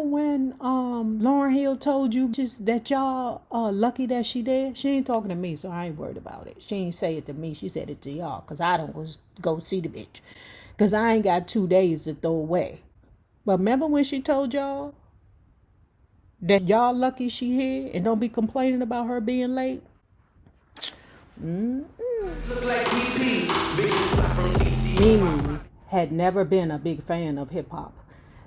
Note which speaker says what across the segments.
Speaker 1: remember when Lauren Hill told you just that y'all lucky that she dead? She ain't talking to me, so I ain't worried about it. She ain't say it to me. She said it to y'all, cause I don't go see the bitch, cause I ain't got 2 days to throw away. But remember when she told y'all that y'all lucky she here and don't be complaining about her being late? Mimi had never been a big fan of hip hop.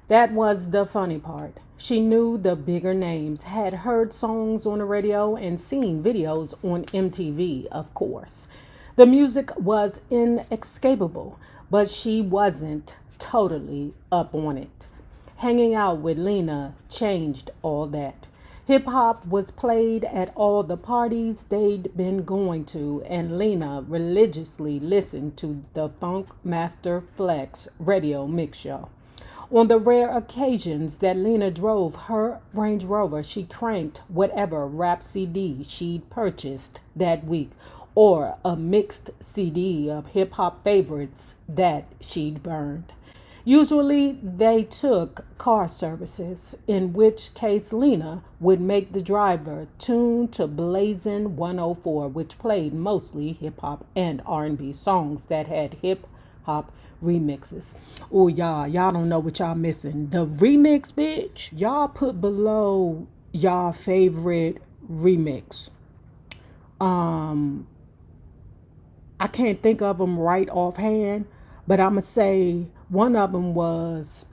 Speaker 1: That was the funny part. She knew the bigger names, had heard songs on the radio, and seen videos on MTV, of course. The music was inescapable, but she wasn't totally up on it. Hanging out with Lena changed all that. Hip hop was played at all the parties they'd been going to, and Lena religiously listened to the Funk Master Flex radio mix show. On the rare occasions that Lena drove her Range Rover, she cranked whatever rap CD she'd purchased that week, or a mixed CD of hip hop favorites that she'd burned. Usually they took car services, in which case Lena would make the driver tune to Blazin' 104, which played mostly hip hop and R&B songs that had hip hop remixes. Oh y'all don't know what y'all missing. The remix, bitch. Y'all put below y'all favorite remix. I can't think of them right offhand, but I'm going to say one of them was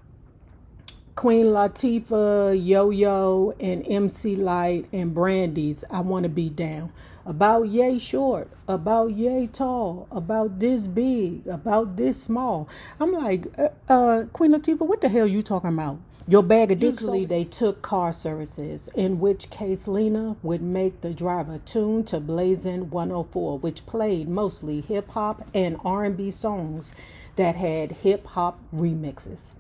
Speaker 1: Queen Latifah, Yo-Yo, and MC Light and Brandy's I Want to Be Down. About yay short, about yay tall, about this big, about this small. I'm like, Queen Latifah, what the hell you talking about? Your bag of dicks. Usually they took car services, in which case Lena would make the driver tune to Blazin' 104, which played mostly hip hop and R&B songs that had hip hop remixes.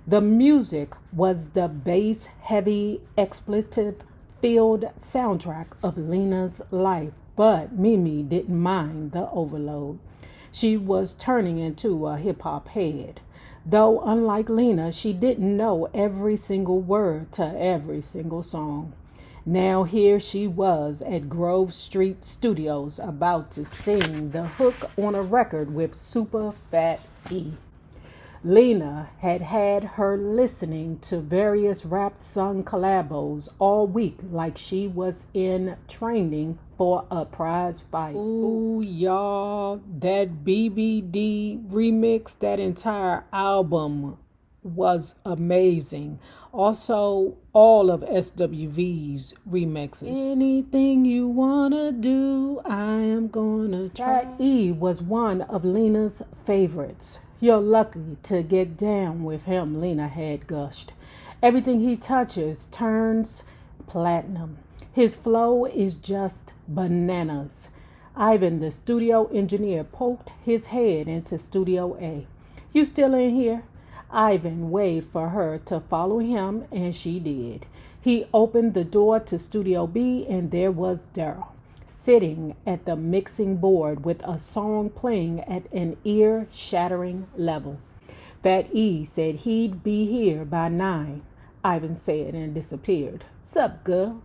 Speaker 1: The music was the bass heavy expletive filled soundtrack of Lena's life, but Mimi didn't mind the overload. She was turning into a hip hop head. Though, unlike Lena, she didn't know every single word to every single song. Now here she was at Grove Street Studios about to sing the hook on a record with Super Fat E. Lena had had her listening to various rap song collabos all week like she was in training for a prize fight. Ooh, y'all, that BBD remix, that entire album was amazing. Also, all of SWV's remixes. Anything you wanna do, I am gonna try. That E was one of Lena's favorites. You're lucky to get down with him, Lena had gushed. Everything he touches turns platinum. His flow is just bananas. Ivan, the studio engineer, poked his head into Studio A. You still in here? Ivan waved for her to follow him, and she did. He opened the door to Studio B, and there was Daryl, sitting at the mixing board with a song playing at an ear-shattering level. Fat E said he'd be here by 9, Ivan said, and disappeared. "Sup, girl?"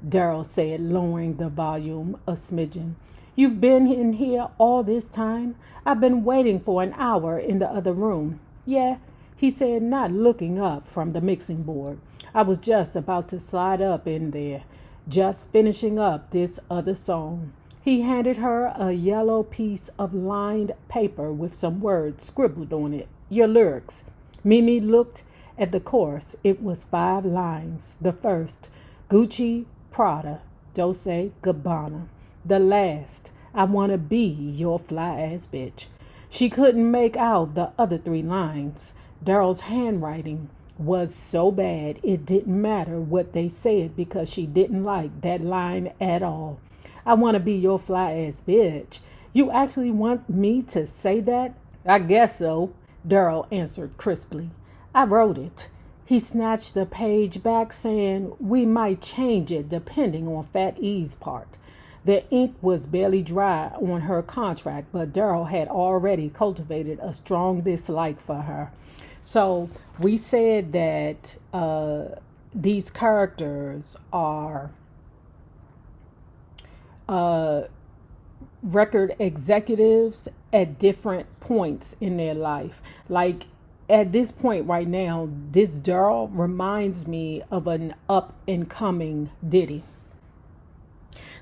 Speaker 1: Daryl said, lowering the volume a smidgen. "You've been in here all this time? I've been waiting for an hour in the other room." "Yeah," he said, not looking up from the mixing board. "I was just about to slide up in there. Just finishing up this other song." He handed her a yellow piece of lined paper with some words scribbled on it. "Your lyrics." Mimi looked at the chorus. It was 5 lines. The first, Gucci, Prada, Dolce Gabbana. The last, I want to be your fly-ass bitch. She couldn't make out the other 3 lines. Daryl's handwriting was so bad it didn't matter what they said because she didn't like that line at all. "I want to be your fly-ass bitch. You actually want me to say that?" "I guess so," Daryl answered crisply. "I wrote it." He snatched the page back, saying, "We might change it depending on Fat E's part." The ink was barely dry on her contract, but Daryl had already cultivated a strong dislike for her. So we said that these characters are uh, record executives at different points in their life. Like at this point right now, this Daryl reminds me of an up and coming Diddy.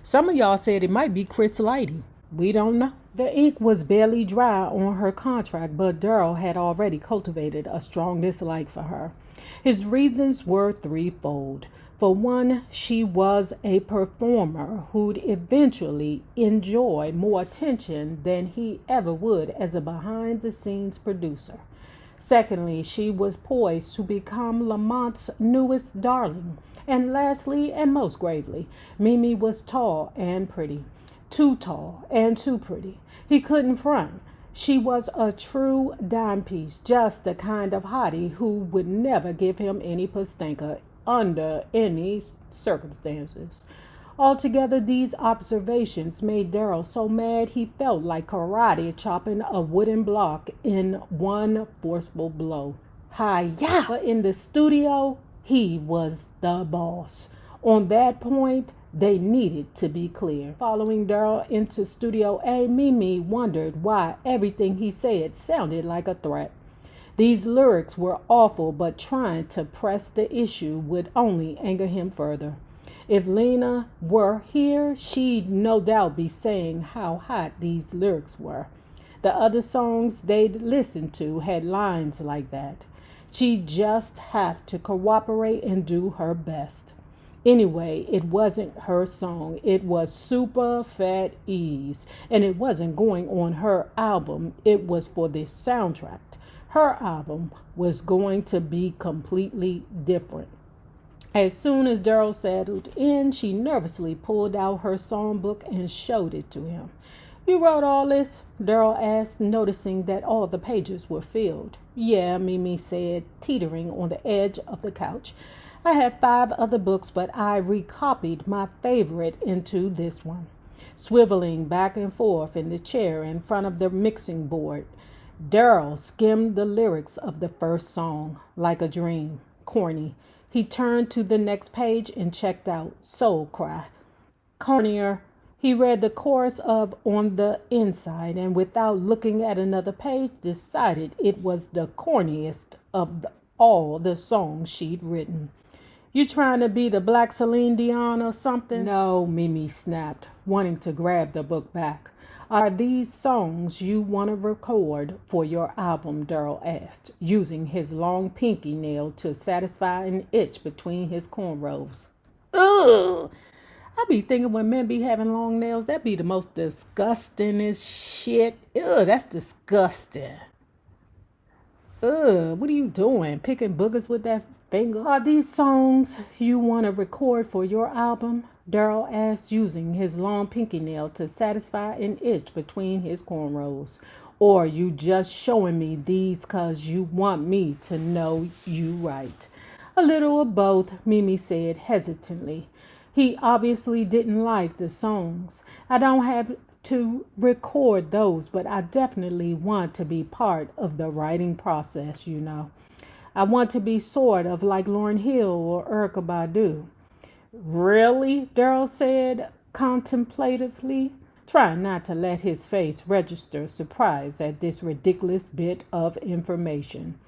Speaker 1: Some of y'all said it might be Chris Lighty. We don't know. The ink was barely dry on her contract, but Daryl had already cultivated a strong dislike for her. His reasons were threefold. For one, she was a performer who'd eventually enjoy more attention than he ever would as a behind the scenes producer. Secondly, she was poised to become Lamont's newest darling. And lastly, and most gravely, Mimi was tall and pretty. Too tall and too pretty. He couldn't front. She was a true dime piece, just the kind of hottie who would never give him any pustanka under any circumstances. Altogether, these observations made Daryl so mad he felt like karate chopping a wooden block in one forceful blow. Hi-ya! But in the studio, he was the boss. On that point, they needed to be clear. Following Daryl into Studio A, Mimi wondered why everything he said sounded like a threat. These lyrics were awful, but trying to press the issue would only anger him further. If Lena were here, she'd no doubt be saying how hot these lyrics were. The other songs they'd listened to had lines like that. She'd just have to cooperate and do her best. Anyway, it wasn't her song. It was Super Fat Ease, and it wasn't going on her album. It was for this soundtrack. Her album was going to be completely different. As soon as Daryl settled in, she nervously pulled out her songbook and showed it to him. You wrote all this? Daryl asked, noticing that all the pages were filled. Yeah, Mimi said, teetering on the edge of the couch. I had 5 other books, but I recopied my favorite into this one. Swiveling back and forth in the chair in front of the mixing board, Daryl skimmed the lyrics of the first song, Like a Dream, corny. He turned to the next page and checked out Soul Cry. Cornier. He read the chorus of On the Inside and without looking at another page decided it was the corniest of all the songs she'd written. You trying to be the Black Celine Dion or something? No, Mimi snapped, wanting to grab the book back. Are these songs you want to record for your album? Daryl asked, using his long pinky nail to satisfy an itch between his cornrows. Ugh! I be thinking when men be having long nails, that be the most disgustingest shit. Ugh, that's disgusting. Ugh, what are you doing? Picking boogers with that finger? Are these songs you want to record for your album? Daryl asked, using his long pinky nail to satisfy an itch between his cornrows. Or you just showing me these 'cause you want me to know you right? A little of both, Mimi said hesitantly. He obviously didn't like the songs. I don't have to record those, but I definitely want to be part of the writing process, you know. I want to be sort of like Lauryn Hill or Erykah Badu. Really? Daryl said contemplatively, trying not to let his face register surprise at this ridiculous bit of information.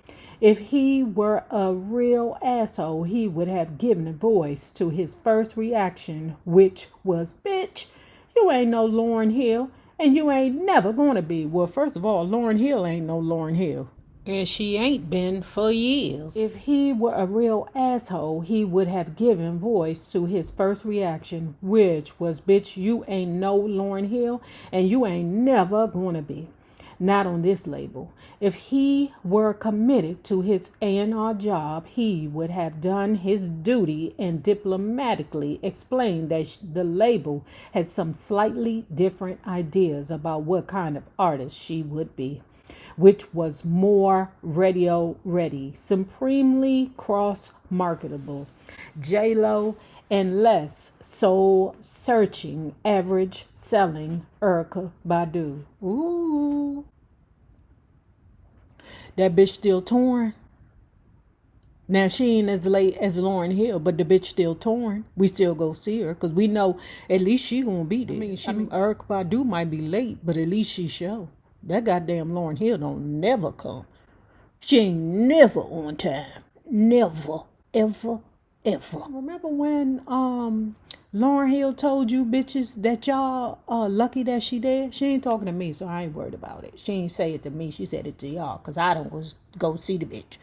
Speaker 1: If he were a real asshole, he would have given a voice to his first reaction, which was, bitch, you ain't no Lauryn Hill, and you ain't never gonna be. Well, first of all, Lauryn Hill ain't no Lauryn Hill. And she ain't been for years. If he were a real asshole, he would have given voice to his first reaction, which was, bitch, you ain't no Lauryn Hill, and you ain't never gonna be. Not on this label. If he were committed to his A&R job, he would have done his duty and diplomatically explained that the label had some slightly different ideas about what kind of artist she would be, which was more radio ready, supremely cross-marketable, J-Lo, and less soul-searching, average-selling Erykah Badu. Ooh. That bitch still torn? Now she ain't as late as Lauren Hill, but the bitch still torn. We still go see her because we know at least she gonna be there. Eric Badu might be late, but at least she show. That goddamn Lauren Hill don't never come. She ain't never on time. Never, ever, ever. Remember when Lauren Hill told you bitches that y'all lucky that she dead? She ain't talking to me, so I ain't worried about it. She ain't say it to me. She said it to y'all because I don't go see the bitch.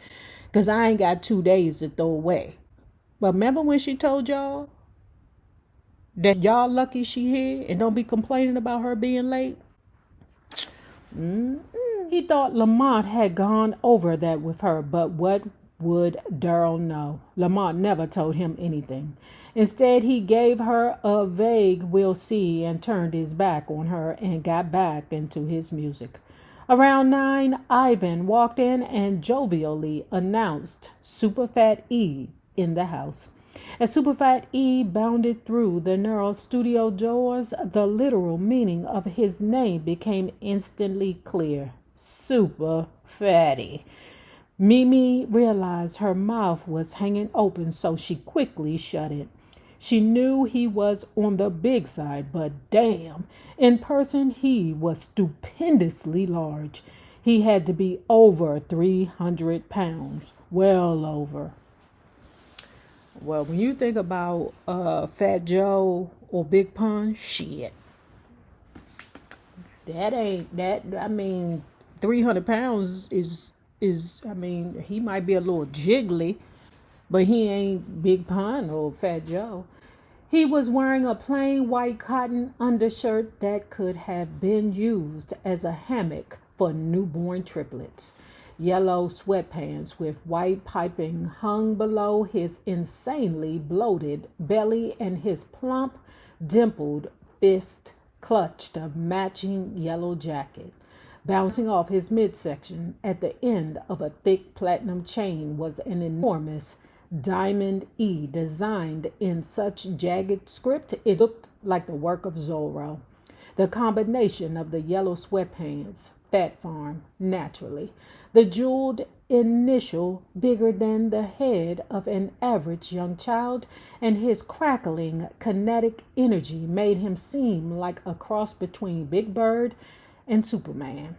Speaker 1: Because I ain't got 2 days to throw away. But remember when she told y'all that y'all lucky she here and don't be complaining about her being late? He thought Lamont had gone over that with her, but what would Daryl know? Lamont never told him anything. Instead, he gave her a vague "we'll see" and turned his back on her and got back into his music. Around 9, Ivan walked in and jovially announced Superfat E in the house. As Superfat E bounded through the narrow studio doors, the literal meaning of his name became instantly clear. Super Fatty. Mimi realized her mouth was hanging open, so she quickly shut it. She knew he was on the big side, but damn, in person he was stupendously large. He had to be over 300 pounds. Well over. Well, when you think about Fat Joe or Big Pun, shit. That ain't that. I mean, 300 pounds is. I mean, he might be a little jiggly, but he ain't Big Pun or Fat Joe. He was wearing a plain white cotton undershirt that could have been used as a hammock for newborn triplets. Yellow sweatpants with white piping hung below his insanely bloated belly, and his plump, dimpled fist clutched a matching yellow jacket. Bouncing off his midsection at the end of a thick platinum chain was an enormous diamond E designed in such jagged script it looked like the work of Zorro. The combination of the yellow sweatpants, Fat Farm, naturally, the jeweled initial bigger than the head of an average young child, and his crackling kinetic energy made him seem like a cross between Big Bird and Superman.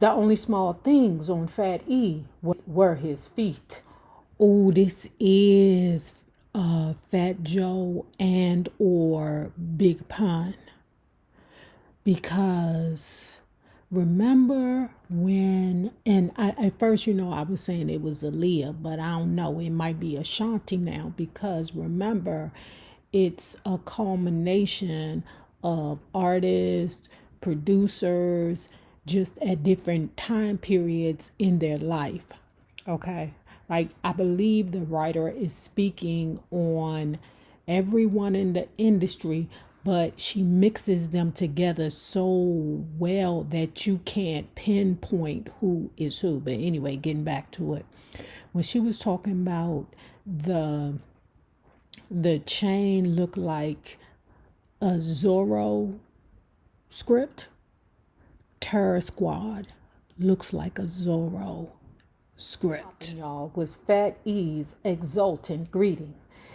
Speaker 1: The only small things on Fat E were his feet. Oh, this is Fat Joe and or Big Pun. Because remember when, and at first, I was saying it was Aaliyah, but I don't know, it might be Ashanti now, because remember, it's a culmination of artists, producers, just at different time periods in their life. Okay. Like, I believe the writer is speaking on everyone in the industry, but she mixes them together so well that you can't pinpoint who is who. But anyway, getting back to it. When she was talking about the chain looked like a Zorro script, Terror Squad looks like a Zorro script. Y'all was Fat E's exultant greeting.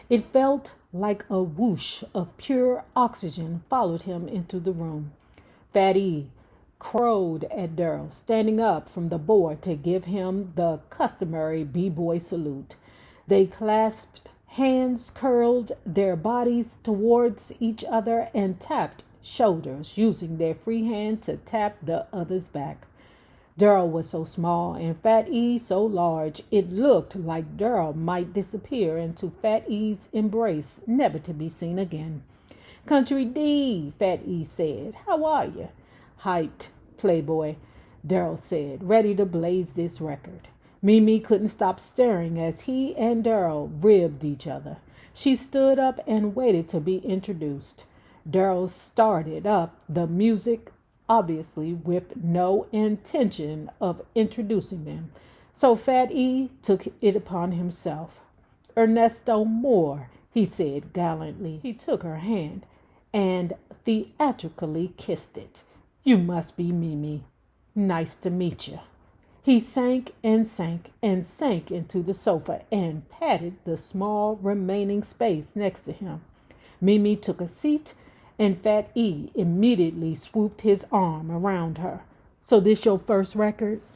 Speaker 1: It felt like a whoosh of pure oxygen followed him into the room. Fat E crowed at Daryl, standing up from the board to give him the customary b-boy salute. They clasped hands, curled their bodies towards each other, and tapped shoulders, using their free hand to tap the other's back. Daryl was so small and Fat E so large, it looked like Daryl might disappear into Fat E's embrace, never to be seen again. "Country D," Fat E said. "How are you?" "Hyped, Playboy," Daryl said, ready to blaze this record. Mimi couldn't stop staring as he and Daryl ribbed each other. She stood up and waited to be introduced. Daryl started up the music, obviously with no intention of introducing them. So Fat E took it upon himself. "Ernesto Moore," he said gallantly. He took her hand and theatrically kissed it. "You must be Mimi. Nice to meet you." He sank and sank and sank into the sofa and patted the small remaining space next to him. Mimi took a seat, and Fat E immediately swooped his arm around her. So this your first record?